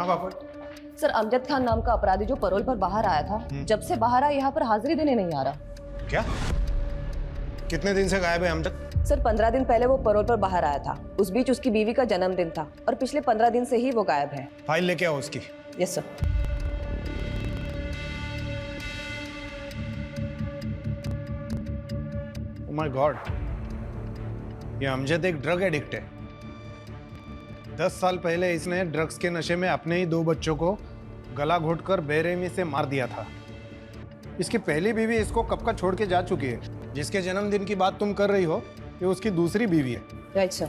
हाँ बापट। सर, अमजद खान नाम का अपराधी जो परोल पर बाहर आया था, जब से बाहर आया यहाँ पर हाजिरी देने नहीं आ रहा। क्या? कितने दिन से गायब है अमजद? सर, 15 दिन पहले वो परोल पर बाहर आया था। उस बीच उसकी बीवी का जन्मदिन था और पिछले 15 दिन से ही वो गायब है। फाइल लेके आओ उसकी। Yes sir. Oh my God, ये अमजद एक ड्रग एडिक्ट है। 10 साल पहले इसने ड्रग्स के नशे में अपने ही 2 बच्चों को गला घोटकर बेरहमी से मार दिया था। इसकी पहली बीवी इसको कब का छोड़ के जा चुकी है। जिसके जन्मदिन की बात तुम कर रही हो, ये उसकी दूसरी बीवी है। Right sir.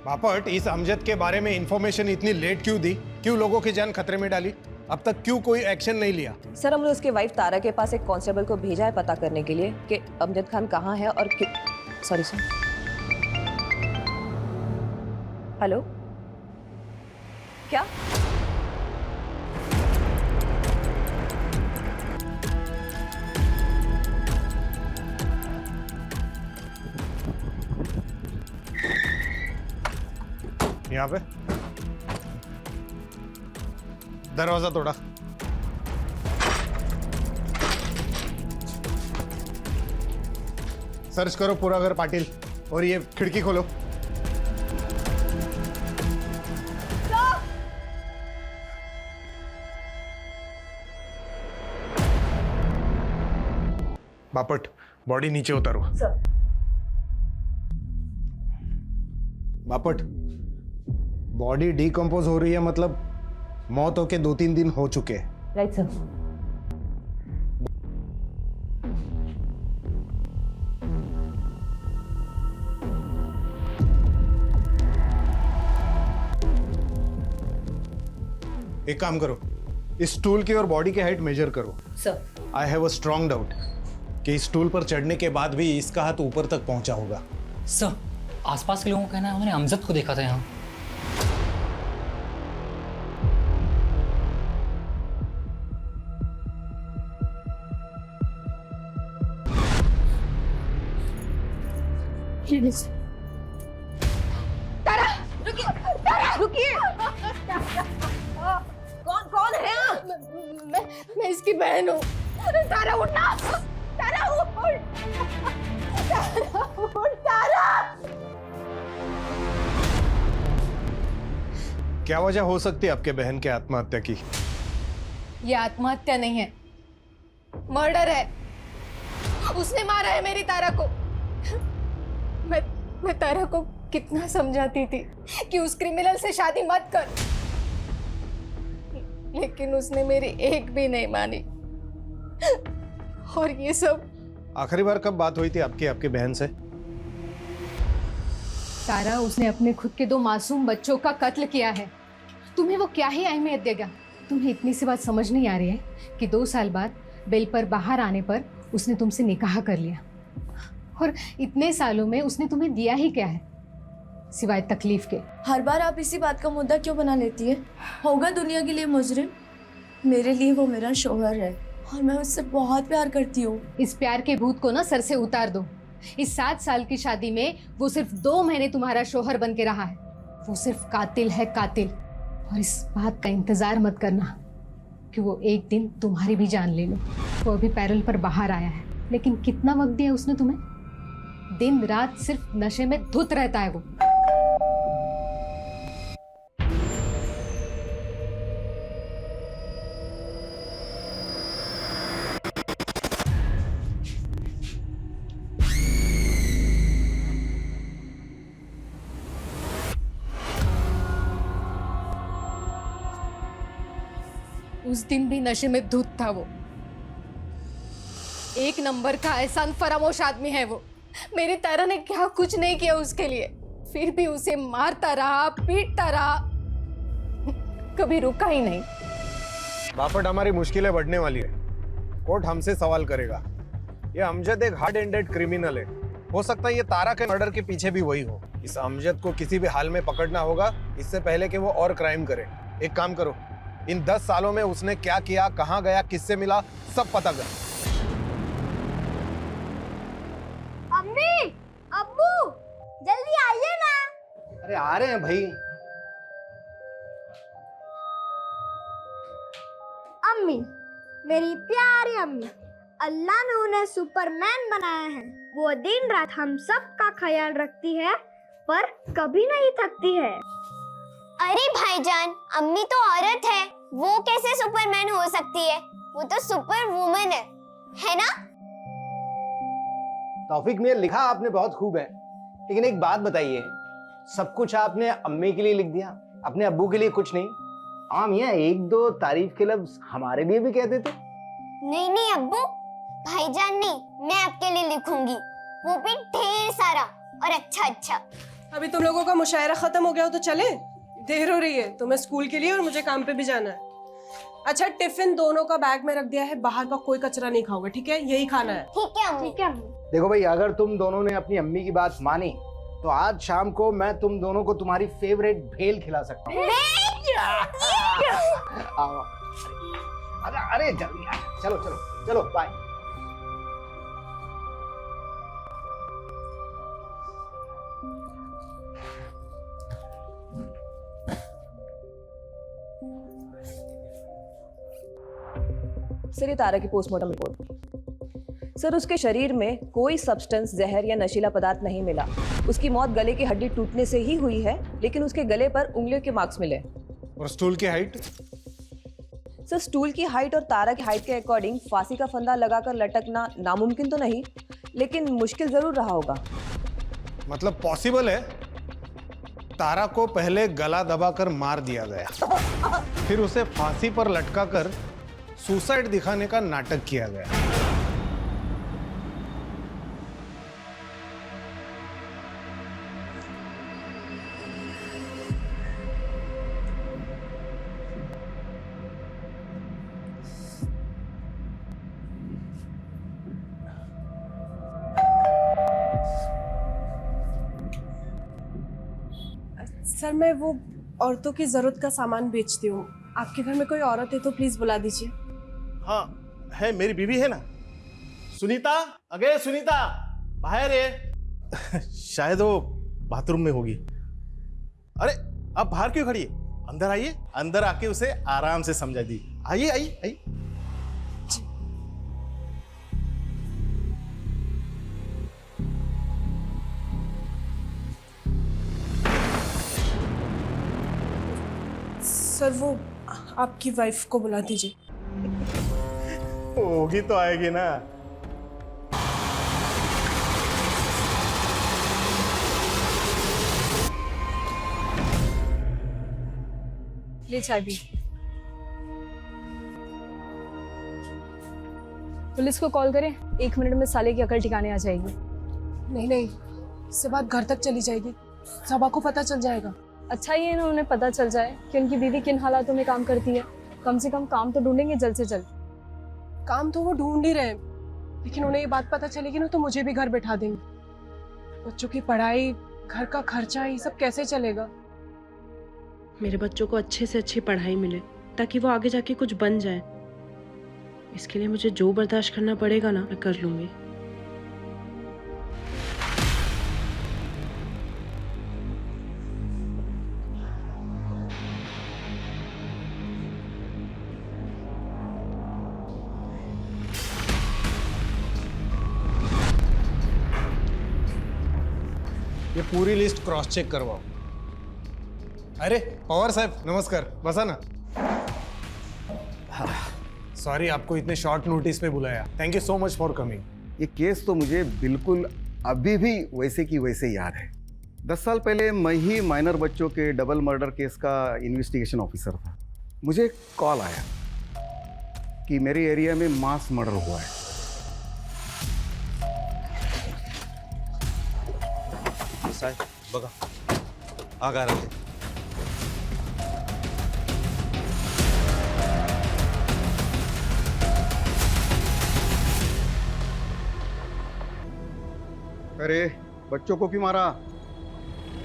बापट, इस अमजद के बारे में इंफॉर्मेशन इतनी लेट क्यों दी? क्यों लोगों की जान खतरे में डाली? अब तक क्यों कोई एक्शन नहीं लिया? सर, हमने उसके वाइफ तारा के पास एक कांस्टेबल को भेजा है पता करने के लिए कि अमजद खान कहाँ है और क्यों। Sorry sir. हेलो, क्या? यहाँ पे दरवाजा तोड़ा। सर्च करो पूरा घर पाटिल, और ये खिड़की खोलो। बापट, बॉडी नीचे उतारो। सर। बापट, बॉडी डिकम्पोज हो रही है, मतलब मौत होके 2-3 दिन हो चुके हैं। Right sir. एक काम करो, इस स्टूल की और बॉडी की हाइट मेजर करो। Sir. I have a strong doubt कि इस स्टूल पर चढ़ने के बाद भी इसका हाथ ऊपर तक पहुंचा होगा। सर, आसपास के लोगों का कहना है उन्होंने अमजद को देखा था यहाँ। तारा, रुकिए। तारा, रुकिए। कौन है आप? मैं इसकी बहन हूँ। तारा, उठना। तारा, उठ। तारा, उठ, तारा। क्या वजह हो सकती है आपके बहन के आत्महत्या की? ये आत्महत्या नहीं है, मर्डर है। उसने मारा है मेरी तारा को। मैं तारा को कितना समझाती थी कि उस क्रिमिनल से शादी मत कर, लेकिन उसने मेरी एक भी नहीं मानी। और ये सब। आखिरी बार कब बात हुई थी आपकी बहन से? तारा, उसने अपने खुद के 2 मासूम बच्चों का कत्ल किया है। तुम्हें वो क्या ही अहमियत देगा? तुम्हें इतनी सी बात समझ नहीं आ रही है कि 2 साल बाद बेल पर बाहर आने पर उसने तुमसे निकाह कर लिया, और इतने सालों में उसने तुम्हें दिया ही क्या है सिवाय तकलीफ के? हर बार आप इसी बात का मुद्दा क्यों बना लेती है? होगा दुनिया के लिए मुजरिम, मेरे लिए वो मेरा शौहर है और मैं उससे बहुत प्यार करती हूँ। इस प्यार के भूत को ना सर से उतार दो। इस 7 साल की शादी में वो सिर्फ 2 महीने तुम्हारा शौहर बन के रहा है। वो सिर्फ कातिल है, कातिल। और इस बात का इंतजार मत करना कि वो एक दिन तुम्हारी भी जान ले लो। वो अभी पैरोल पर बाहर आया है, लेकिन कितना वक्त दिया उसने तुम्हें? दिन रात सिर्फ नशे में धुत रहता है वो। उस दिन भी नशे में धुत था वो। 1 नंबर का एहसान फरामोश आदमी है वो। मेरी तारा ने क्या कुछ नहीं किया उसके लिए, फिर भी उसे मारता रहा, पीटता रहा, कभी रुका ही नहीं। बापट, हमारी मुश्किलें बढ़ने वाली है। कोर्ट हमसे सवाल करेगा। ये अमजद एक हार्ड एंडेड क्रिमिनल है। हो सकता है ये तारा के मर्डर के पीछे भी वही हो। इस अमजद को किसी भी हाल में पकड़ना होगा, इससे पहले कि वो और क्राइम करे। एक काम करो, इन 10 सालों में उसने क्या किया, कहाँ गया, किससे मिला, सब पता कर। अम्मी, अब्बू, जल्दी आइए ना। अरे आ रहे हैं भाई। मेरी प्यारी अम्मी, अल्लाह ने उन्हें सुपरमैन बनाया है। वो दिन रात हम सब का ख्याल रखती है पर कभी नहीं थकती है। अरे भाईजान, अम्मी तो औरत है, वो कैसे सुपरमैन हो सकती है? वो तो सुपर वुमन है ना? तौफीक मियां, लिखा आपने बहुत खूब है, लेकिन एक बात बताइए, सब कुछ आपने अम्मी के लिए लिख दिया, अपने अब्बू के लिए कुछ नहीं? हाँ मियां, एक दो तारीफ के लफ्ज हमारे लिए भी कह देते। नहीं नहीं अब्बू, भाईजान नहीं, मैं आपके लिए लिखूंगी, वो भी ढेर सारा और अच्छा अच्छा। अभी तुम लोगों का मुशायरा खत्म हो गया हो तो चले? देर हो रही है, तुम्हें स्कूल के लिए और मुझे काम पे भी जाना है। अच्छा, टिफिन दोनों का बैग में रख दिया है, बाहर का कोई कचरा नहीं खाओगे, ठीक है? यही खाना है। ठीक है अम्मी। ठीक है अम्मी। देखो भाई, अगर तुम दोनों ने अपनी अम्मी की बात मानी तो आज शाम को मैं तुम दोनों को तुम्हारी फेवरेट भेल खिला सकता हूँ। आओ। अरे जल्दी आ, चलो चलो चलो, बाय। सर, ये तारा की पोस्टमार्टम रिपोर्ट। सर, उसके शरीर में कोई सब्सटेंस, जहर या नशीला पदार्थ नहीं मिला। उसकी मौत गले की हड्डी टूटने से ही हुई है, लेकिन उसके गले पर उंगलियों के मार्क्स मिले। और स्टूल की हाइट? सर, स्टूल की हाइट और तारा की हाइट के अकॉर्डिंग फांसी का फंदा लगाकर लटकना नामुमकिन तो नहीं, लेकिन मुश्किल जरूर रहा होगा। मतलब पॉसिबल है तारा को पहले गला दबाकर मार दिया गया, फिर उसे फांसी पर लटकाकर सुसाइड दिखाने का नाटक किया गया। सर, मैं वो औरतों की जरूरत का सामान बेचती हूँ, आपके घर में कोई औरत है तो प्लीज बुला दीजिए। हाँ है, मेरी बीवी है ना, सुनीता। अगे सुनीता, बाहर है। शायद वो बाथरूम में होगी। अरे आप बाहर क्यों खड़ी है? अंदर आइए, अंदर आके उसे आराम से समझा दी। आइए आइए आइए। सर, वो आपकी वाइफ को बुला दीजिए। होगी तो आएगी ना। ले चाय पी। पुलिस को कॉल करें, 1 मिनट में साले की अकल ठिकाने आ जाएगी। नहीं नहीं, इससे बात घर तक चली जाएगी, सबा को पता चल जाएगा। अच्छा ये ना उन्हें पता चल जाए कि उनकी बीवी किन हालातों में काम करती है। कम से कम काम तो ढूंढेंगे जल्द से जल्द। काम तो वो ढूंढ ही रहे हैं, लेकिन उन्हें ये बात पता चलेगी ना तो मुझे भी घर बैठा देंगे। बच्चों की पढ़ाई, घर का खर्चा, ये सब कैसे चलेगा? मेरे बच्चों को अच्छे से अच्छी पढ़ाई मिले ताकि वो आगे जाके कुछ बन जाए। इसके लिए मुझे जो बर्दाश्त करना पड़ेगा ना, मैं कर लूंगी। ये पूरी लिस्ट क्रॉस चेक करवाओ। अरे पवार साहब, नमस्कार, बसा ना। सॉरी आपको इतने शॉर्ट नोटिस पे बुलाया। Thank you so much for coming. ये केस तो मुझे बिल्कुल अभी भी वैसे की वैसे याद है। 10 साल पहले मैं ही माइनर बच्चों के डबल मर्डर केस का इन्वेस्टिगेशन ऑफिसर था। मुझे एक कॉल आया कि मेरे एरिया में मास मर्डर हुआ है। साहेब बघा, आगा रहे। अरे बच्चों को क्यों मारा?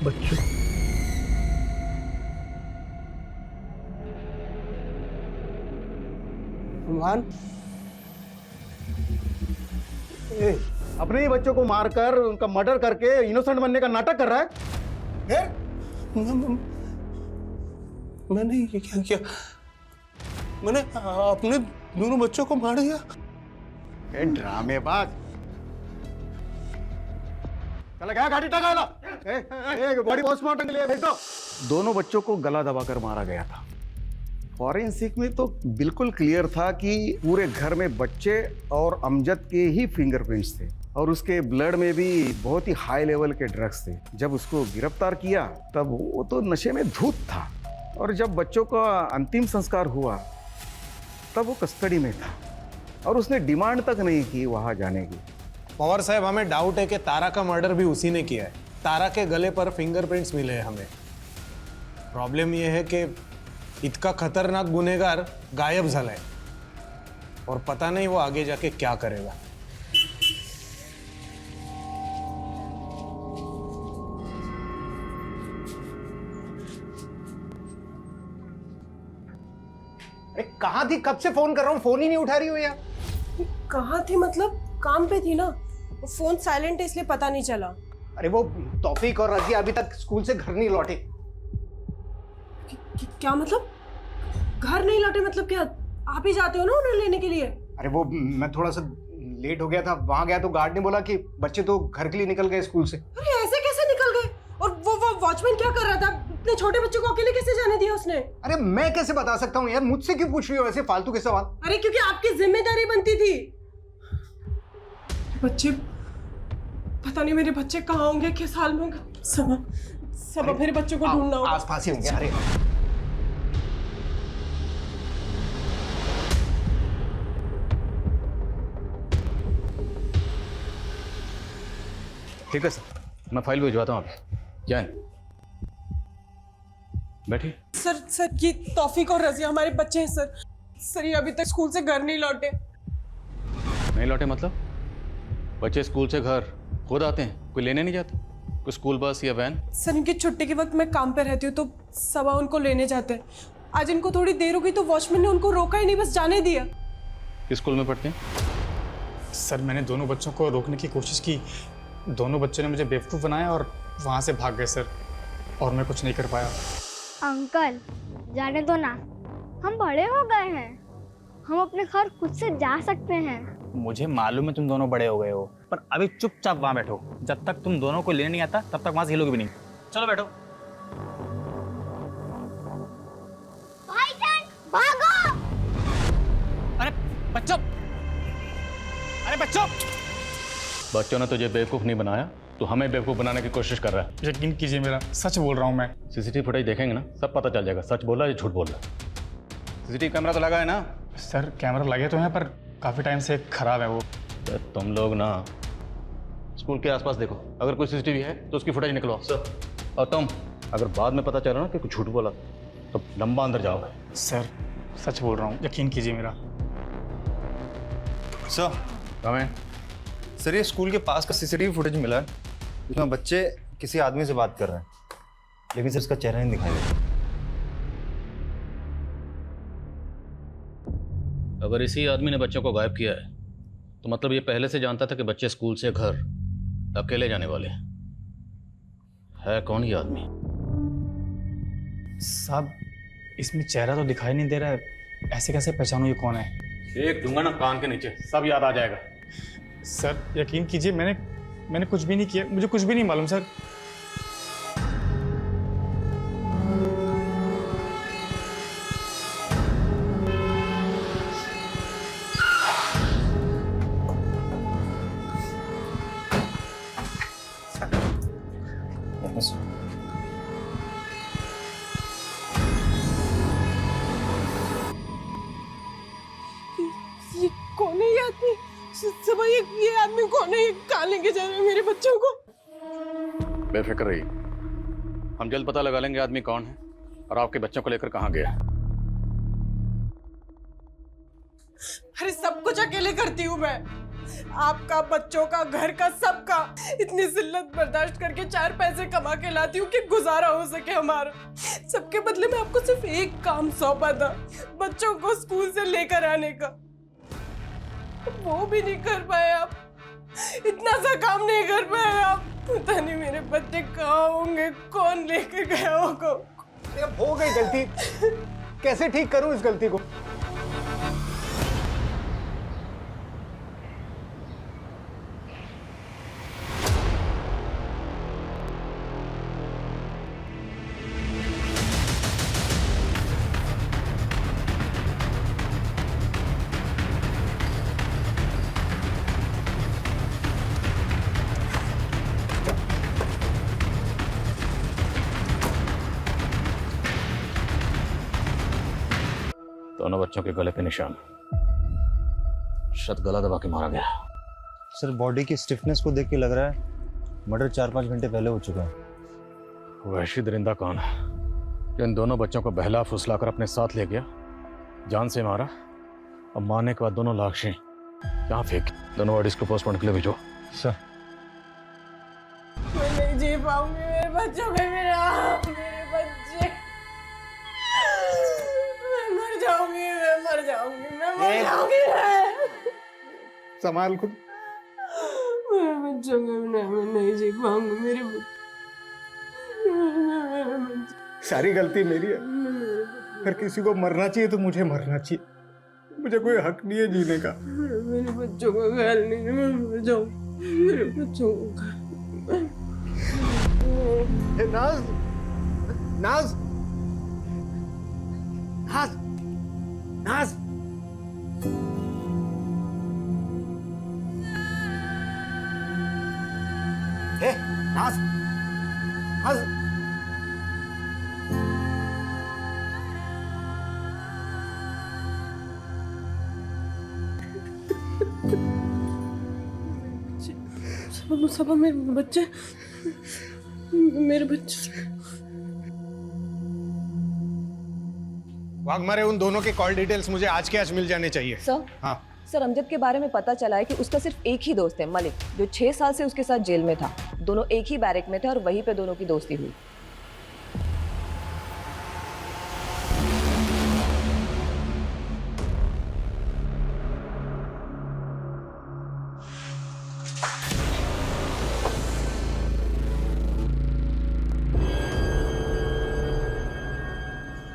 बच्चों? अपने ही बच्चों को मारकर उनका मर्डर करके इनोसेंट बनने का नाटक कर रहा है? मैंने ये क्या किया? मैंने अपने दोनों बच्चों को मार दिया। ए ड्रामेबाज, चला गया गाड़ी टगाला। बॉडी पोस्टमार्टम के लिए भेज दो। दोनों बच्चों को गला दबाकर मारा गया था। फॉरेंसिक में तो बिल्कुल क्लियर था कि पूरे घर में बच्चे और अमजद के ही फिंगरप्रिंट्स थे और उसके ब्लड में भी बहुत ही हाई लेवल के ड्रग्स थे। जब उसको गिरफ्तार किया तब वो तो नशे में धूत था और जब बच्चों का अंतिम संस्कार हुआ तब वो कस्टडी में था और उसने डिमांड तक नहीं की वहां जाने की। पवार साहब, हमें डाउट है कि तारा का मर्डर भी उसी ने किया है। तारा के गले पर फिंगरप्रिंट्स मिले हैं हमें। प्रॉब्लम यह है कि इतना खतरनाक गुनहगार गायब झालाय और पता नहीं वो आगे जाके क्या करेगा। अरे कहाँ थी? कब से फोन कर रहा हूँ, फोन ही नहीं उठा रही हो यार। कहाँ थी मतलब? काम पे थी ना, फोन साइलेंट है इसलिए पता नहीं चला। अरे वो तौफीक और रजिया अभी तक स्कूल से घर नहीं लौटे। क्या मतलब? घर नहीं लौटे मतलब क्या? आप ही जाते हो ना उन्हें लेने के लिए? अरे वो मैं थोड़ा सा लेट हो गया था, वहां गया तो गार्ड ने बोला कि बच्चे तो घर के लिए निकल गए स्कूल से। अरे ऐसे कैसे निकल गए? और वो वॉचमैन क्या कर रहा था? इतने छोटे बच्चे को अकेले कैसे जाने दिया उसने? अरे मैं कैसे बता सकता हूँ यार, मुझसे क्यों पूछ रही हो ऐसे फालतू के सवाल? अरे क्योंकि आपकी जिम्मेदारी बनती थी। बच्चे, पता नहीं मेरे बच्चे कहाँ होंगे, किस हाल में होंगे। सब मेरे बच्चों को ढूंढना होगा। आसपास ही होंगे। अरे ठीक है सर, मैं फाइल भिजवाता हूँ अभी। जाएं, बैठिए। सर ये तौफीक और रजिया हमारे बच्चे हैं सर। सर ये अभी तक स्कूल से घर नहीं लौटे। नहीं लौटे मतलब? बच्चे स्कूल से घर खुद आते हैं, कोई लेने नहीं जाता? कोई स्कूल बस या वैन? सर इनकी छुट्टी के वक्त मैं काम पे रहती हूँ तो सबा उनको लेने जाते हैं। आज इनको थोड़ी देर हो गई तो वॉचमैन ने उनको रोका ही नहीं, बस जाने दिया। किस स्कूल में पढ़ते हैं? सर मैंने दोनों बच्चों को रोकने की कोशिश की, दोनों बच्चों ने मुझे बेवकूफ़ बनाया और वहाँ से भाग गए सर, और मैं कुछ नहीं कर पाया। अंकल जाने दो ना, हम बड़े हो गए हैं, हम अपने घर खुद से जा सकते हैं। मुझे मालूम है तुम दोनों बड़े हो गए हो, पर अभी चुपचाप वहाँ बैठो। जब तक तुम दोनों को लेने नहीं आता तब तक वहाँ से हिलोगे भी नहीं। चलो बैठो। भाईजान भागो! अरे बच्चों, अरे बच्चों! बच्चों ने तुझे बेवकूफ़ नहीं बनाया, तो हमें बेवकूफ़ बनाने की कोशिश कर रहा है। यकीन कीजिए, मेरा सच बोल रहा हूँ मैं। सीसीटीवी फुटेज देखेंगे ना, सब पता चल जाएगा सच बोल रहा है या झूठ बोल रहा है। सीसीटीवी कैमरा तो लगा है ना? सर कैमरा लगे तो हैं पर काफ़ी टाइम से खराब है वो। तो तुम लोग ना स्कूल के आसपास देखो, अगर कोई सीसीटीवी है तो उसकी फुटेज निकलवाओ सर। और तुम अगर बाद में पता चला ना कि कुछ झूठ बोला तो लंबा अंदर जाओगे। सर सच बोल रहा हूँ, यकीन कीजिए मेरा। सर हमें सर ये स्कूल के पास का सीसीटीवी फुटेज मिला है, इसमें बच्चे किसी आदमी से बात कर रहे हैं, लेकिन सर इसका चेहरा नहीं दिखाई दे रहा। अगर इसी आदमी ने बच्चों को गायब किया है तो मतलब ये पहले से जानता था कि बच्चे स्कूल से घर अकेले जाने वाले हैं। है कौन ये आदमी? साहब इसमें चेहरा तो दिखाई नहीं दे रहा है, ऐसे कैसे पहचानूं ये कौन है? एक दूंगा ना कान के नीचे, सब याद आ जाएगा। सर यकीन कीजिए, मैंने कुछ भी नहीं किया, मुझे कुछ भी नहीं मालूम सर। ये कौन है ये आदमी? सब ये आदमी कौन है? ये कहाँ लेके जा रहे हैं मेरे बच्चों को? बेफिक्र रहिए, हम जल्द पता लगा लेंगे आदमी कौन है और आपके बच्चों को लेकर कहाँ गया। अरे सब कुछ अकेले करती हूँ मैं, आपका, बच्चों का, घर का, सबका। इतनी जिल्लत बर्दाश्त करके 4 पैसे कमा के लाती हूँ कि गुजारा हो सके हमारा। सबके बदले में आपको सिर्फ एक काम सौंपा था, बच्चों को स्कूल से लेकर आने का, वो भी नहीं कर पाए आप। इतना सा काम नहीं कर पाए आप। पता नहीं मेरे बच्चे कहाँ होंगे, कौन लेके गया होगा। हो गई गलती, कैसे ठीक करूं इस गलती को? दोनों बच्चों के गले पे निशान, शायद गला दबा के मारा गया। सर बॉडी की स्टिफनेस को देख के लग रहा है मर्डर 4-5 घंटे पहले हो चुका है। वहशी दरिंदा कौन है जो इन दोनों बच्चों को बहला फुसला कर अपने साथ ले गया, जान से मारा और मारने के बाद दोनों लाशें यहाँ फेंक, दोनों बॉडीज को पोस्टमार्टम के लिए भेजो। सर मैं नहीं जी पाऊंगी, मेरे बच्चों में मेरे बच्चे, मैं मर जाऊंगी, मैं मर जाऊंगी, मैं मर जाऊंगी। संभाल खुद। मेरे बच्चों के बिना मैं नहीं जी पाऊंगी, मेरे सारी गलती मेरी है। अगर किसी को मरना चाहिए तो मुझे मरना चाहिए, मुझे कोई हक नहीं है जीने का। मेरे बच्चों का ख्याल नहीं, मैं मर जाऊं, मेरे बच्चों का। नाज, नाज, नाज, नाज। नाज, नाज। सबा मेरे बच्चे, मेरे बच्चे। वाघमारे, उन दोनों के कॉल डिटेल्स मुझे आज के आज मिल जाने चाहिए। सर, हाँ सर अमजद के बारे में पता चला है कि उसका सिर्फ एक ही दोस्त है, मलिक, जो 6 साल से उसके साथ जेल में था। दोनों एक ही बैरक में थे और वहीं पे दोनों की दोस्ती हुई।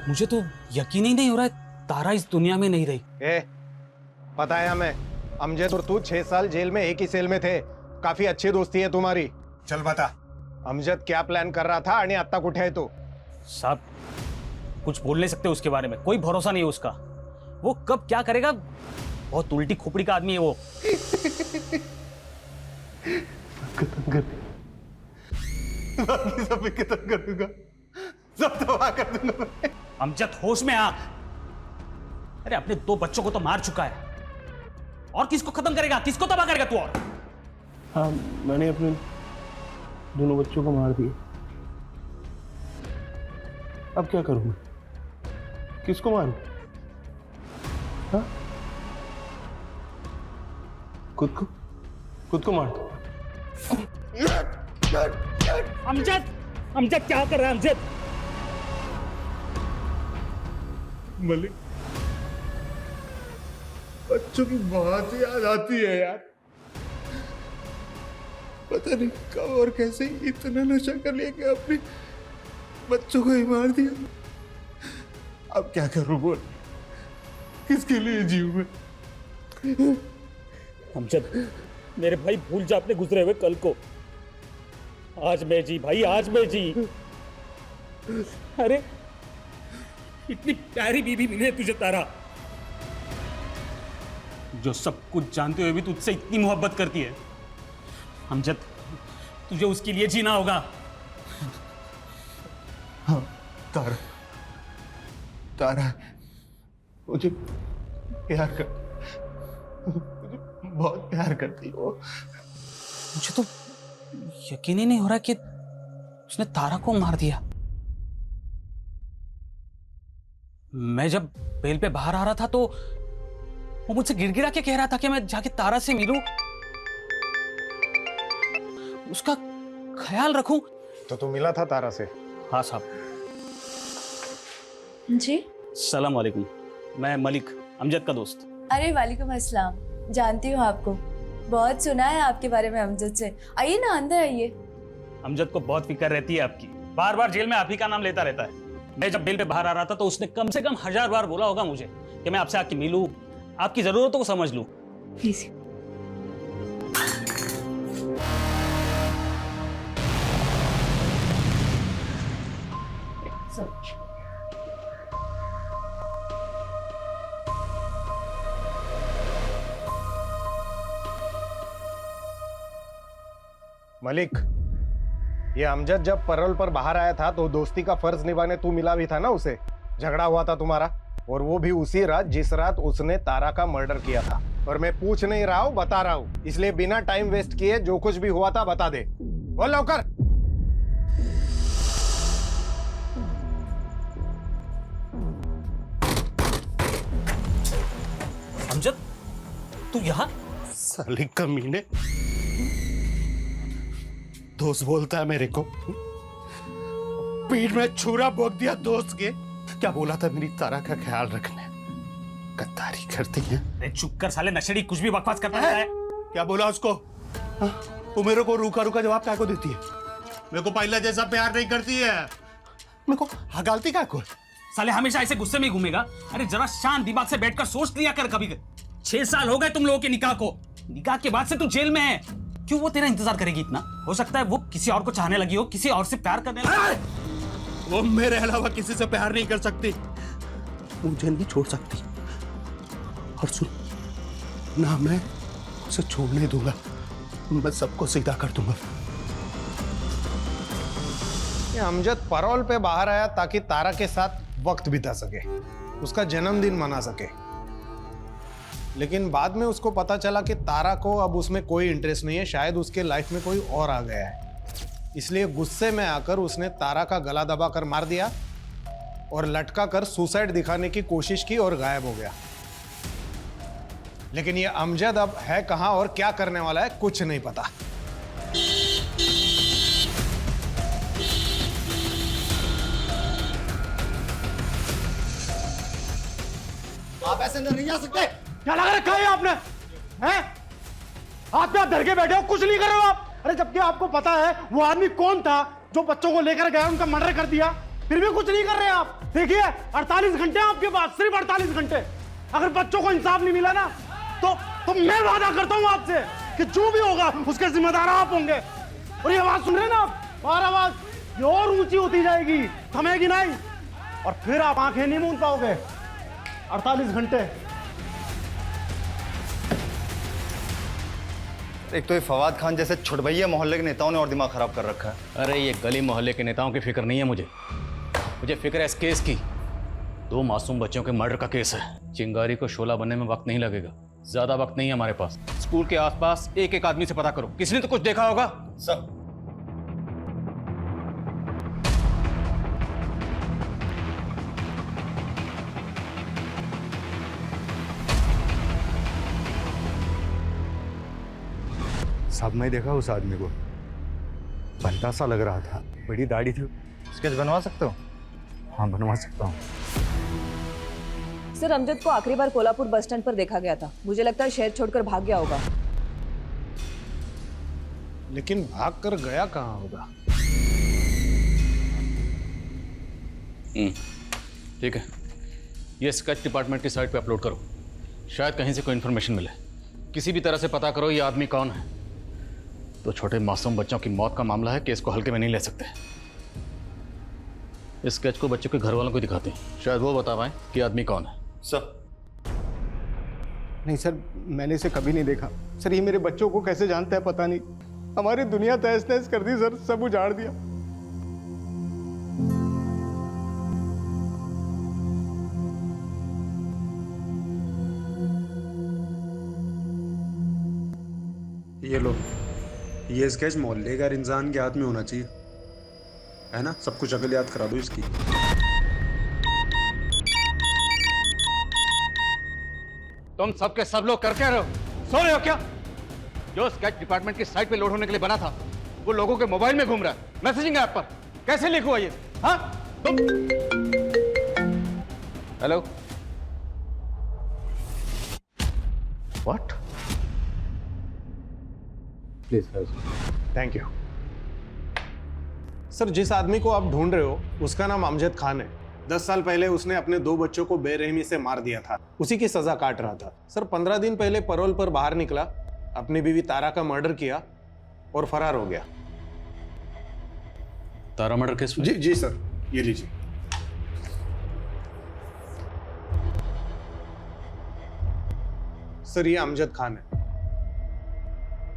मुझे तो यकीन ही नहीं हो रहा है तारा इस दुनिया में नहीं रही। पता है हमें, अमजद और तू 6 साल जेल में एक ही सेल में थे, काफी अच्छी दोस्ती है तुम्हारी। चल बता, अमजद क्या प्लान कर रहा था आणि आता कुठे है तो? साहब कुछ बोल नहीं सकते उसके बारे में, कोई भरोसा नहीं है उसका। वो कब क्या करेगा, बहुत उल्टी खोपड़ी का आदमी है वो। खत्म कर बाकी सब खत्म कर दूंगा, सब तबाह कर दूंगा मैं। अमजद होश में आ। अरे अपने 2 बच्चों को तो मार चुका है, और किसको खत्म करेगा, किसको तबाह करेगा तू? और हाँ, मैंने अपने दोनों बच्चों को मार दिया। अब क्या करूं, किसको मारूं? हाँ? खुद को मार दो। अमजद क्या कर रहा है अमजद? मलिक, बच्चों की बहुत याद आती है यार। पता नहीं कब और कैसे इतना नशा कर लिया कि अपने बच्चों को ही मार दिया। अब क्या करूं बोल, किसके लिए जीऊं मैं? अमजद मेरे भाई, भूल जा अपने गुजरे हुए कल को। आज मैं जी भाई, आज मैं जी। अरे इतनी प्यारी बीवी मिली है तुझे तारा, जो सब कुछ जानते हुए भी तुझसे इतनी मोहब्बत करती है। अमजद तुझे उसके लिए जीना होगा। हाँ तारा मुझे प्यार कर, मुझे बहुत प्यार करती है वो। मुझे तो यकीन ही नहीं हो रहा कि उसने तारा को मार दिया। मैं जब बेल पे बाहर आ रहा था तो वो मुझसे गिड़गिड़ा के कह रहा था कि मैं जाके तारा से मिलूं, उसका ख्याल रखूं। तो तू मिला था तारा से? हाँ साहब। जी सलाम वालेकुम, मैं मलिक, अमजद का दोस्त। अरे वालेकुम अस्सलाम, जानती हूँ आपको, बहुत सुना है आपके बारे में अमजद से। आइए ना, अंदर आइए। अमजद को बहुत फिक्र रहती है आपकी, बार बार जेल में आप ही का नाम लेता रहता है। मैं जब बेल पे बाहर आ रहा था तो उसने कम से कम 1000 बार बोला होगा मुझे कि मैं आपसे आके मिलूं, आपकी जरूरतों को समझ लूं। प्लीज। मलिक, ये अमजद जब पैरोल पर बाहर आया था तो दोस्ती का फर्ज निभाने तू मिला भी था ना उसे, झगड़ा हुआ था तुम्हारा। और वो भी उसी रात जिस रात उसने तारा का मर्डर किया था। और मैं पूछ नहीं रहा हूँ, बता रहा हूँ, इसलिए बिना टाइम वेस्ट किए जो कुछ भी हुआ था बता दे। बोल लौकर। अमजद, तू यहाँ? साले कमीने, दोस्त बोलता है मेरे को, पीठ में छुरा भोंक दिया दोस्त के। क्या बोला था? मेरी तारा का ख्याल रखने। गद्दारी करती है। अरे चुप कर साले नशेड़ी, कुछ भी बकवास करता रहता है। क्या बोला उसको? तू मेरे को रूखा रूखा जवाब क्या को देती है? मेरे को पहला जैसा प्यार नहीं करती है। मेरे को हगालती क्या को? साले हमेशा ऐसे गुस्से में ही घूमेगा। अरे जरा शांत दिमाग से बैठकर सोच लिया कर कभी। 6 साल हो गए तुम लोगों के निकाह को। निकाह के बाद से तू जेल में है। क्यों वो तेरा इंतजार करेगी इतना? हो सकता है वो किसी और को चाहने लगी हो, किसी और से प्यार करने लगी। वो मेरे अलावा किसी से प्यार नहीं कर सकती, मुझे नहीं छोड़ सकती। और सुन ना, मैं उसे छोड़ने दूंगा, मैं सबको सीधा कर दूंगा। ये अमजद पैरोल पे बाहर आया ताकि तारा के साथ वक्त बिता सके, उसका जन्मदिन मना सके। लेकिन बाद में उसको पता चला कि तारा को अब उसमें कोई इंटरेस्ट नहीं है, शायद उसके लाइफ में कोई और आ गया है। इसलिए गुस्से में आकर उसने तारा का गला दबाकर मार दिया और लटका कर सुसाइड दिखाने की कोशिश की और गायब हो गया। लेकिन ये अमजद अब है कहां और क्या करने वाला है कुछ नहीं पता। आप ऐसे नहीं जा सकते। क्या लगा रखा है आपने? हैं? हाथ पे आप धर के बैठे हो, कुछ नहीं कर रहे हो आप। अरे जबकि आपको पता है वो आदमी कौन था जो बच्चों को लेकर गया, उनका मर्डर कर दिया, फिर भी कुछ नहीं कर रहे आप। देखिए 48 घंटे आपके पास, सिर्फ 48 घंटे। अगर बच्चों को इंसाफ नहीं मिला ना तो मैं वादा करता हूं आपसे कि जो भी होगा उसके जिम्मेदार आप होंगे। और ये आवाज सुन रहे हैं ना आप? और आवाज ये और ऊंची होती जाएगी, थमेगी नहीं, और फिर आप आंखें नहीं मूंद पाओगे। 48 घंटे। एक तो ये फवाद खान जैसे छुटभैया मोहल्ले के नेताओं ने और दिमाग खराब कर रखा है। अरे ये गली मोहल्ले के नेताओं की फिक्र नहीं है मुझे फिक्र है इस केस की। 2 मासूम बच्चों के मर्डर का केस है। चिंगारी को शोला बनने में वक्त नहीं लगेगा, ज्यादा वक्त नहीं है हमारे पास। स्कूल के आसपास एक एक आदमी से पता करो, किसी ने तो कुछ देखा होगा। सर सब मैं देखा उस आदमी को, बंदा सा लग रहा था, बड़ी दाढ़ी थी। स्केच बनवा सकते हो? हाँ बनवा सकता हूँ। सर अमजद को आखिरी बार कोल्हापुर बस स्टैंड पर देखा गया था। मुझे लगता है शहर छोड़कर भाग गया होगा। लेकिन भाग कर गया कहां होगा? ठीक है, ये स्केच डिपार्टमेंट की साइट पे अपलोड करो, शायद कहीं से कोई इन्फॉर्मेशन मिले। किसी भी तरह से पता करो ये आदमी कौन है। तो छोटे मासूम बच्चों की मौत का मामला है, केस को हल्के में नहीं ले सकते। इस स्केच को बच्चों के घर वालों को दिखाते हैं, शायद वो बता पाए कि आदमी कौन है। सर नहीं सर, मैंने इसे कभी नहीं देखा। सर ये मेरे बच्चों को कैसे जानता है पता नहीं। हमारी दुनिया तहस नहस कर दी सर, सब उजाड़ दिया। ये लो, ये स्केच मोहल्ले का इंसान के हाथ में होना चाहिए, है ना? सब कुछ अकल याद करा दो इसकी। तुम सबके सब लोग कर क्या रहे हो? सो रहे हो क्या? जो स्केच डिपार्टमेंट की साइट पे लोड होने के लिए बना था वो लोगों के मोबाइल में घूम रहा है, मैसेजिंग ऐप पर। कैसे लीक हुआ ये? हाँ तुम? Hello, what? Please thank you sir. जिस आदमी को आप ढूंढ रहे हो उसका नाम अमजद खान है। 10 साल पहले उसने अपने 2 बच्चों को बेरहमी से मार दिया था, उसी की सजा काट रहा था। सर 15 दिन पहले पैरोल पर बाहर निकला, अपनी बीवी तारा का मर्डर किया और फरार हो गया। तारा मर्डर केस में? जी सर, ये लीजिए। सर ये अमजद खान है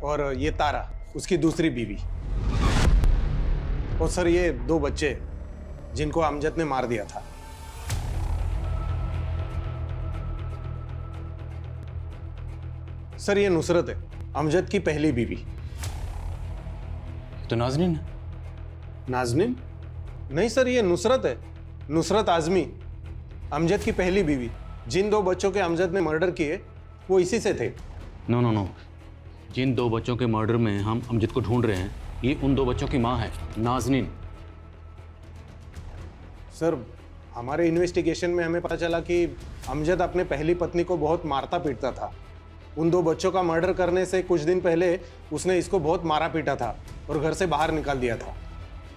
और ये तारा उसकी दूसरी बीवी, और सर ये 2 बच्चे जिनको अमजद ने मार दिया था। सर ये नुसरत है, अमजद की पहली बीवी। तो नाजनीन है। नाजनीन? नहीं सर, ये नुसरत है, नुसरत आजमी, अमजद की पहली बीवी। जिन 2 बच्चों के अमजद ने मर्डर किए वो इसी से थे। नो नो नो, जिन 2 बच्चों के मर्डर में हम अमजद को ढूंढ रहे हैं, ये उन 2 बच्चों की माँ है, नाजनीन। सर हमारे इन्वेस्टिगेशन में हमें पता चला कि अमजद अपने पहली पत्नी को बहुत मारता पीटता था। उन 2 बच्चों का मर्डर करने से कुछ दिन पहले उसने इसको बहुत मारा पीटा था और घर से बाहर निकाल दिया था,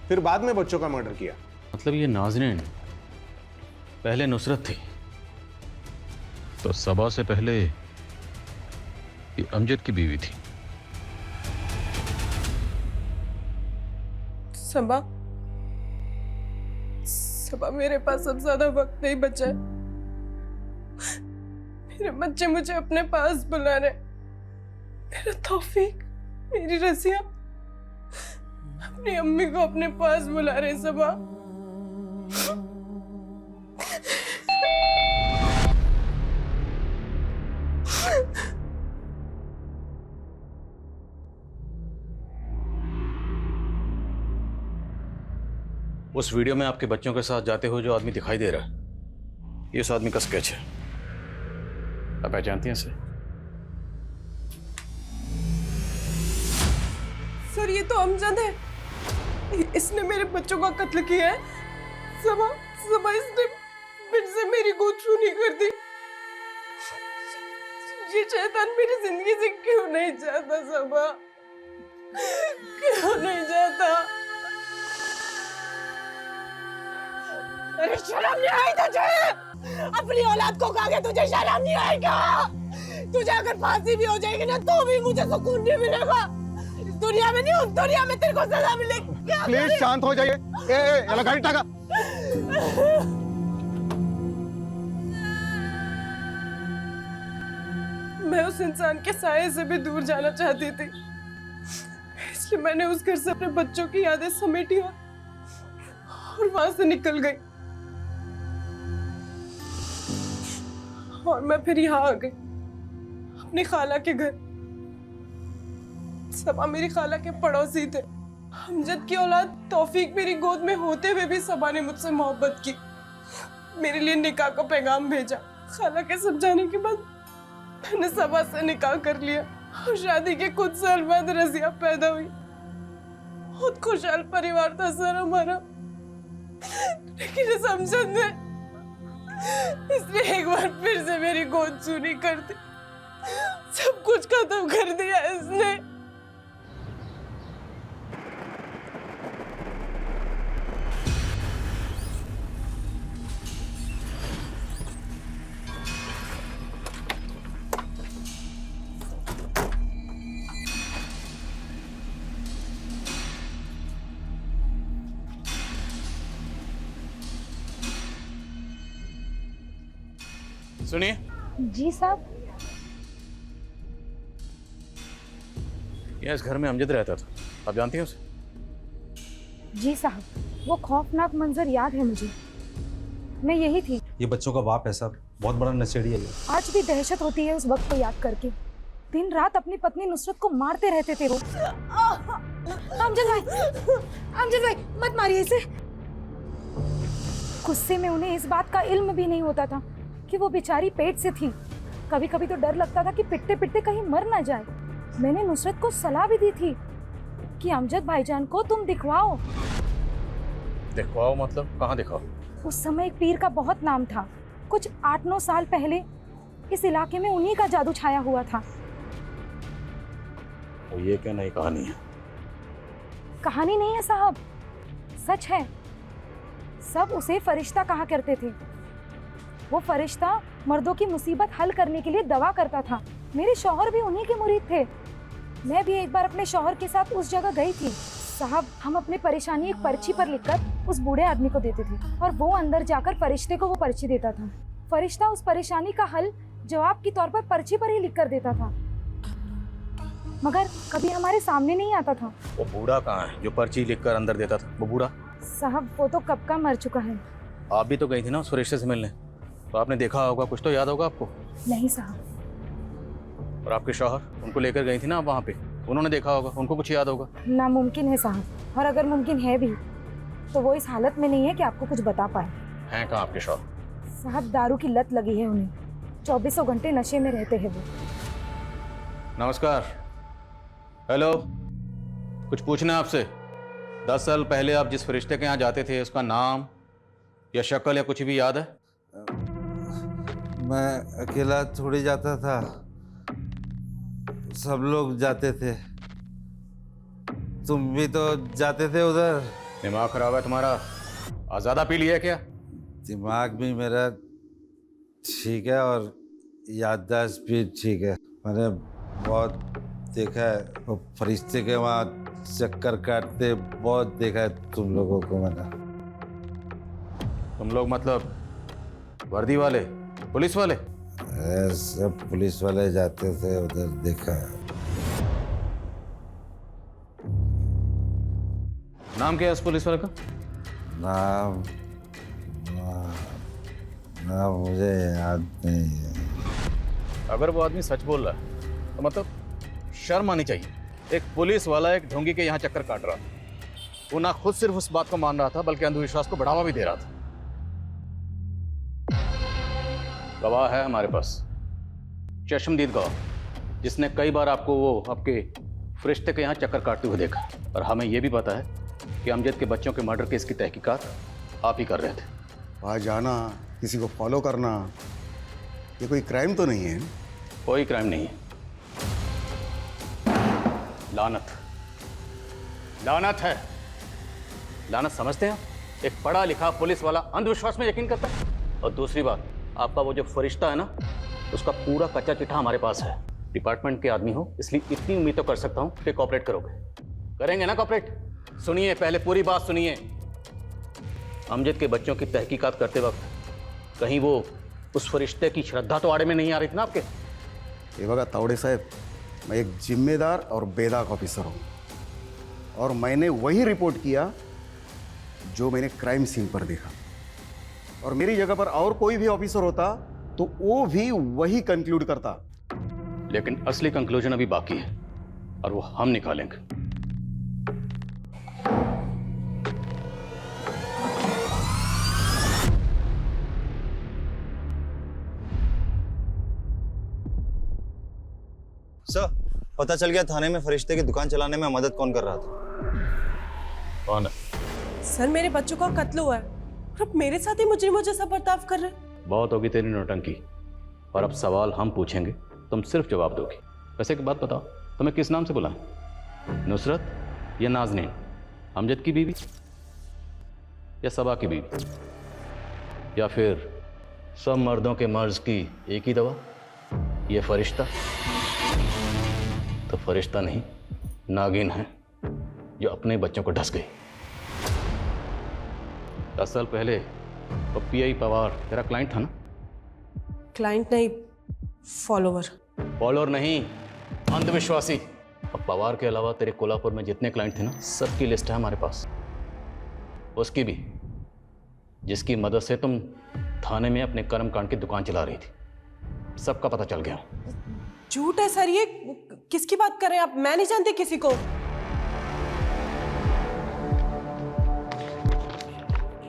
फिर बाद में बच्चों का मर्डर किया। मतलब ये नाजनीन पहले नुसरत थी, तो सबा से पहले ये अमजद की बीवी थी। सबा, सबा मेरे पास अब ज्यादा वक्त नहीं बचा है। मेरे बच्चे मुझे अपने पास बुला रहे। मेरा तौफीक, मेरी रसिया अपनी अम्मी को अपने पास बुला रहे। सबा उस वीडियो में आपके बच्चों के साथ जाते हुए जो आदमी दिखाई दे रहा है, ये उस आदमी का स्केच है। आप पहचानती हैं इसे? सर ये तो अमजद है, इसने मेरे बच्चों का कत्ल किया है। सबा, सबा इसने फिर से मेरी गोद छूनी कर दी। ये शैतान मेरी जिंदगी से क्यों नहीं जाता? सबा क्यों नहीं जाता? अरे शर्म नहीं आई तुझे? अपनी औलाद को खा के तुझे शर्म नहीं आएगा? तुझे अगर फांसी भी हो जाएगी ना तो भी मुझे सुकून नहीं मिलेगा। इस दुनिया में नहीं, उस दुनिया में तेरे को सजा मिलेगी। प्लीज शांत हो जाइए। ए गाड़ी टाका। मैं उस इंसान के साये से भी दूर जाना चाहती थी, इसलिए मैंने उस घर से अपने बच्चों की यादें समेटी और वहां से निकल गई। और मैं फिर यहाँ आ गई, अपनी खाला के घर। सबा मेरी खाला के पड़ोसी थे। अमजद की औलाद तौफीक मेरी गोद में होते हुए भी सबा ने मुझसे मोहब्बत की, मेरे लिए निकाह का पैगाम भेजा। खाला के समझाने के बाद मैंने सबा से निकाह कर लिया और शादी के कुछ साल बाद रजिया पैदा हुई। बहुत खुशहाल परिवार था सर हमारा, लेकिन इस अमजद ने इसने एक बार फिर से मेरी गोद चूनी कर दी। सब कुछ खत्म कर दिया इसने। सुनिए। जी साहब। यह इस घर में अमजद रहता था, आप जानती हैं उसे? जी साहब, वो खौफनाक मंजर याद है मुझे। मैं यही थी। ये बच्चों का बाप है साहब, बहुत बड़ा नशेड़ी है ये। आज भी दहशत होती है उस वक्त को याद करके। दिन रात अपनी पत्नी नुसरत को मारते रहते थे वो। अमजद भाई मत मारिए इसे। गुस्से में उन्हें इस बात का इल्म भी नहीं होता था कि वो बेचारी पेट से थी। कभी कभी तो डर लगता था कि पिटते पिटते कहीं मर ना जाए। मैंने नुसरत को सलाह भी दी थी कि अमजद भाईजान को तुम दिखवाओ। दिखवाओ मतलब कहाँ दिखाओ? उस समय एक पीर का बहुत नाम था। कुछ 8-9 साल पहले इस इलाके में उन्हीं का जादू छाया हुआ था। तो ये क्या नई कहानी है? कहानी नहीं है साहब, सच है। सब उसे फरिश्ता कहा करते थे। वो फरिश्ता मर्दों की मुसीबत हल करने के लिए दवा करता था। मेरे शौहर भी उन्हीं के मुरीद थे। मैं भी एक बार अपने शौहर के साथ उस जगह गई थी। साहब, हम अपनी परेशानी एक पर्ची पर लिखकर उस बूढ़े आदमी को देते थे और वो अंदर जाकर फरिश्ते को वो पर्ची देता था। फरिश्ता उस परेशानी का हल जवाब के तौर पर पर्ची पर ही लिख कर देता था, मगर कभी हमारे सामने नहीं आता था। वो बूढ़ा कहाँ है जो पर्ची लिखकर अंदर देता था? वो बूढ़ा साहब वो तो कब का मर चुका है। आप भी तो गई थी ना उस फरिश्ते से मिलने, तो आपने देखा होगा, कुछ तो याद होगा आपको। नहीं साहब, और आपके शौहर उनको लेकर गई थी ना आप वहाँ पे, उन्होंने देखा होगा, उनको कुछ याद होगा। नामुमकिन है साहब, और अगर मुमकिन है भी तो वो इस हालत में नहीं है कि आपको कुछ बता पाए। हैं कहाँ आपके शौहर? साहब दारू की लत लगी है उन्हें, 24 घंटे नशे में रहते हैं वो। नमस्कार। हेलो, कुछ पूछना है आपसे। 10 साल पहले आप जिस फरिश्ते के यहाँ जाते थे उसका नाम या शक्ल या कुछ भी याद है? मैं अकेला थोड़ी जाता था, सब लोग जाते थे। तुम भी तो जाते थे उधर। दिमाग खराब है तुम्हारा? आज़ादा पी लिया क्या? दिमाग भी मेरा ठीक है और याददाश्त भी ठीक है। मैंने बहुत देखा है वो फरिश्ते के वहाँ चक्कर काटते, बहुत देखा है तुम लोगों को मैंने। तुम लोग मतलब वर्दी वाले, पुलिस वाले? सब पुलिस वाले जाते थे उधर, देखा है। नाम क्या है उस पुलिस वाले का? नाम मुझे याद नहीं है। अगर वो आदमी सच बोल रहा है तो मतलब शर्म आनी चाहिए। एक पुलिस वाला एक ढोंगी के यहाँ चक्कर काट रहा था। वो ना खुद सिर्फ उस बात को मान रहा था बल्कि अंधविश्वास को बढ़ावा भी दे रहा था। गवाह है हमारे पास, चश्मदीद गवाह, जिसने कई बार आपको वो आपके फरिश्ते के यहाँ चक्कर काटते हुए देखा। और हमें यह भी पता है कि अमजद के बच्चों के मर्डर केस की तहकीकात आप ही कर रहे थे। वहाँ जाना, किसी को फॉलो करना, ये कोई क्राइम तो नहीं है? कोई क्राइम नहीं है। लानत, लानत है। लानत समझते हैं? एक पढ़ा लिखा पुलिस वाला अंधविश्वास में यकीन करता है। और दूसरी बात, आपका वो जो फरिश्ता है ना, उसका पूरा कच्चा चिट्ठा हमारे पास है। डिपार्टमेंट के आदमी हो इसलिए इतनी उम्मीद तो कर सकता हूं कि कोऑपरेट करोगे। करेंगे ना कोऑपरेट? सुनिए, पहले पूरी बात सुनिए। अमजद के बच्चों की तहकीकात करते वक्त कहीं वो उस फरिश्ते की श्रद्धा तो आड़े में नहीं आ रही थी ना आपके? ये बघा तावड़े साहब, मैं एक जिम्मेदार और बेदाग ऑफिसर हूँ और मैंने वही रिपोर्ट किया जो मैंने क्राइम सीन पर देखा। और मेरी जगह पर और कोई भी ऑफिसर होता तो वो भी वही कंक्लूड करता। लेकिन असली कंक्लूजन अभी बाकी है और वो हम निकालेंगे। सर, पता चल गया थाने में फरिश्ते की दुकान चलाने में मदद कौन कर रहा था। कौन है? सर, मेरे बच्चों का कत्ल हुआ है और अब मेरे साथ ही मुजरिमों जैसा बर्ताव कर रहे हैं। बहुत होगी तेरी नौटंकी, और अब सवाल हम पूछेंगे, तुम सिर्फ जवाब दोगी। वैसे एक बात बताओ, तुम्हें किस नाम से बुलाएं? नुसरत या नाज़नीन? अमजद की बीवी या सबा की बीवी? या फिर सब मर्दों के मर्ज की एक ही दवा, ये फरिश्ता? तो फरिश्ता नहीं, नागिन है जो अपने बच्चों को ढस गई। 10 साल पहले वो पीआई पवार तेरा क्लाइंट था ना? क्लाइंट नहीं, फॉलोवर। फॉलोअर नहीं, अंधविश्वासी। और पवार के अलावा तेरे कोल्हापुर में जितने क्लाइंट थे ना, सबकी लिस्ट है हमारे पास। उसकी भी, जिसकी मदद से तुम थाने में अपने कर्मकांड की दुकान चला रही थी। सबका पता चल गया। झूठ है सर, ये किसकी बात कर रहे हैं आप? मैं नहीं जानती किसी को।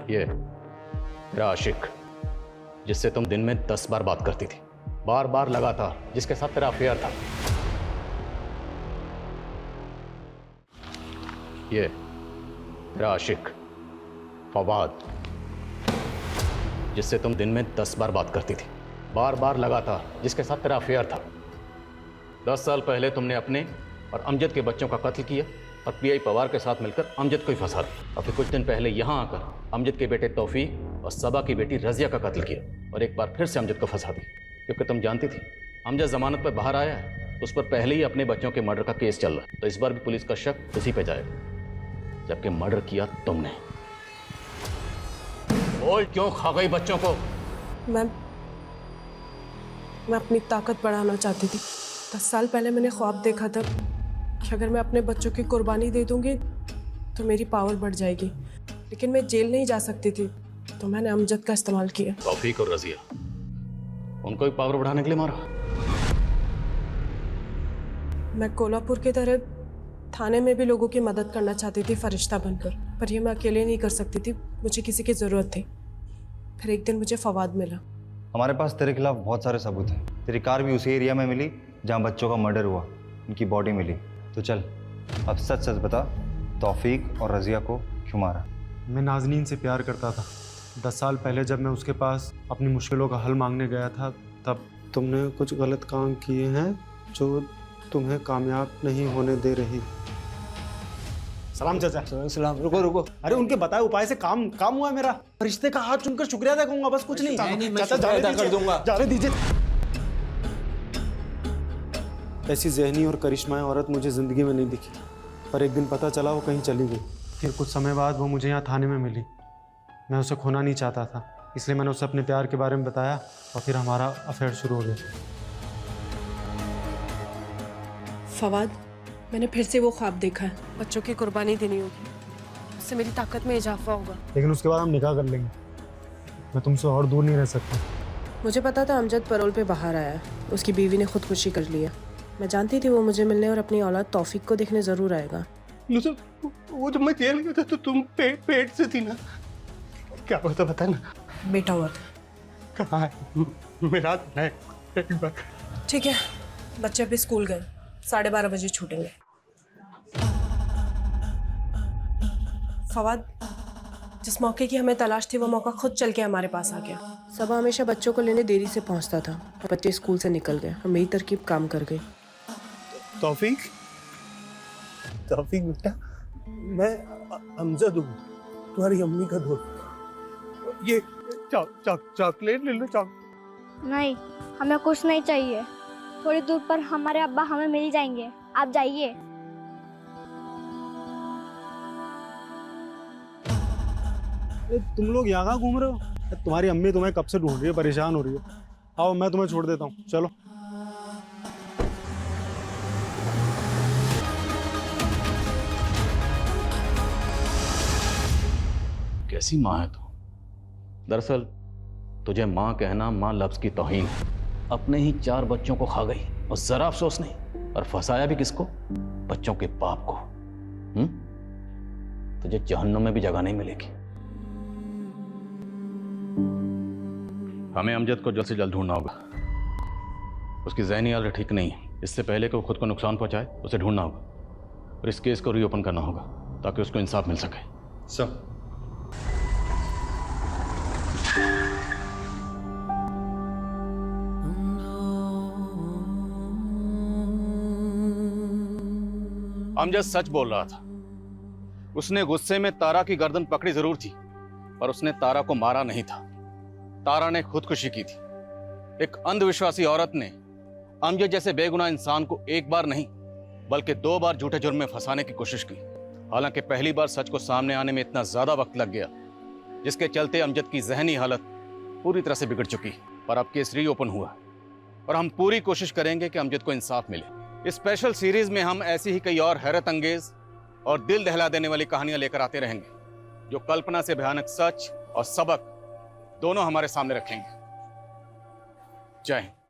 ये तेरा आशिक, जिससे तुम दिन में 10 बार बात करती थी, बार बार लगातार, जिसके साथ तेरा अफेयर था। ये तेरा आशिक फवाद, जिससे तुम दिन में 10 बार बात करती थी, बार बार लगातार, जिसके साथ तेरा अफेयर था। 10 साल पहले तुमने अपने और अमजद के बच्चों का कत्ल किया और पीआई पवार के साथ मिलकर अमजद को ही फंसा दिया। और फिर कुछ दिन पहले यहाँ आकर अमजद के बेटे तौफीक और सबा की बेटी रजिया का कत्ल किया और एक बार फिर से अमजद को फंसा दिया, क्योंकि तुम जानती थी अमजद जमानत पर बाहर आया है, उस पर पहले ही अपने बच्चों के मर्डर का केस चल रहा है। तो इस बार भी पुलिस का शक उसी पे जाएगा, जबकि मर्डर किया तुमने। बोल, क्यों खा गई बच्चों को? मैं अपनी ताकत बढ़ाना चाहती थी। 10 साल पहले मैंने ख्वाब देखा था कि अगर मैं अपने बच्चों की कुर्बानी दे दूंगी तो मेरी पावर बढ़ जाएगी, लेकिन मैं जेल नहीं जा सकती थी, तो मैंने अमजद का इस्तेमाल किया। तौफीक और रजिया, उनको भी पावर बढ़ाने के लिए मारा? मैं कोल्हापुर की तरह थाने में भी लोगों की मदद करना चाहती थी फरिश्ता बनकर, पर ये मैं अकेले नहीं कर सकती थी, मुझे किसी की ज़रूरत थी। फिर एक दिन मुझे फवाद मिला। हमारे पास तेरे खिलाफ बहुत सारे सबूत हैं। तेरी कार भी उसी एरिया में मिली जहाँ बच्चों का मर्डर हुआ, उनकी बॉडी मिली। तो चल अब सच सच बता, तौफीक और रज़िया को क्यों मारा? मैं नाज़नीन से प्यार करता था। 10 साल पहले जब मैं उसके पास अपनी मुश्किलों का हल मांगने गया था, तब तुमने कुछ गलत काम किए हैं जो तुम्हें कामयाब नहीं होने दे रही। सलाम चाचा। सलाम। रुको रुको, अरे उनके बताए उपाय से काम हुआ मेरा। रिश्ते का हाथ चुनकर शुक्रिया अदा करूंगा, बस कुछ नहीं। चाचा जाने कर दूंगा, जाने दीजिए। ऐसी ज़हनी और करिश्माई औरत मुझे ज़िंदगी में नहीं दिखी, पर एक दिन पता चला वो कहीं चली गई। फिर कुछ समय बाद वो मुझे यहाँ थाने में मिली। मैं उसे खोना नहीं चाहता था, इसलिए मैंने उसे अपने प्यार के बारे में बताया और फिर हमारा अफेयर शुरू हो गया। फवाद, मैंने फिर से वो ख्वाब देखा है, बच्चों की कुर्बानी देनी होगी, उससे मेरी ताकत में इजाफा होगा। लेकिन उसके बाद हम निकाह कर लेंगे। मैं तुमसे और दूर नहीं रह सकता। मुझे पता था अमजद पैरोल पे बाहर आया है, उसकी बीवी ने खुदकुशी कर लिया। मैं जानती थी वो मुझे मिलने और अपनी औलाद तौफीक को देखने ज़रूर आएगा। वो जब मैं जेल गया था तो तुम पेट से थी ना? क्या हुआ था बता ना। बेटा हुआ था। कहाँ है मेरा? एक बार। ठीक है, बच्चे अभी स्कूल गए, 12:30 बजे छूटेंगे। फवाद, जिस मौके की हमें तलाश थी वो मौका खुद चल के हमारे पास आ गया। सबा हमेशा बच्चों को लेने देरी से पहुंचता था और बच्चे स्कूल से निकल गए और मेरी तरकीब काम कर गई। तौफीक बेटा, मैं अमजद हूँ, तुम्हारी अम्मी का दोस्त। ये चॉकलेट ले लो। नहीं, हमें कुछ नहीं चाहिए। थोड़ी दूर पर हमारे अब्बा हमें मिल जाएंगे, आप जाइए। तुम लोग यहाँ कहाँ घूम रहे हो? तुम्हारी अम्मी तुम्हें कब से ढूंढ रही है, परेशान हो रही है। आओ मैं तुम्हें छोड़ देता हूँ, चलो। कैसी माँ है तू? दरअसल तुझे माँ कहना माँ लफ्ज की तौहीन है। अपने ही 4 बच्चों को खा गई और जरा अफसोस नहीं, और फंसाया भी किसको? बच्चों के बाप को। तुझे जहन्नुम में भी जगह नहीं मिलेगी। हमें अमजद को जल्द से जल्द ढूंढना होगा। उसकी ज़हनी हालत ठीक नहीं है। इससे पहले कि वो खुद को नुकसान पहुंचाए, उसे ढूंढना होगा और इस केस को रीओपन करना होगा ताकि उसको इंसाफ मिल सके। सब अमजद सच बोल रहा था। उसने गुस्से में तारा की गर्दन पकड़ी जरूर थी, पर उसने तारा को मारा नहीं था। तारा ने खुदकुशी की थी। एक अंधविश्वासी औरत ने अमजद जैसे बेगुनाह इंसान को एक बार नहीं बल्कि 2 बार झूठे जुर्म में फंसाने की कोशिश की। हालांकि पहली बार सच को सामने आने में इतना ज्यादा वक्त लग गया जिसके चलते अमजद की जहनी हालत पूरी तरह से बिगड़ चुकी। पर अब केस रीओपन हुआ और हम पूरी कोशिश करेंगे कि अमजद को इंसाफ मिले। इस स्पेशल सीरीज में हम ऐसी ही कई और हैरत अंगेज और दिल दहला देने वाली कहानियां लेकर आते रहेंगे जो कल्पना से भयानक सच और सबक दोनों हमारे सामने रखेंगे। जय हिंद।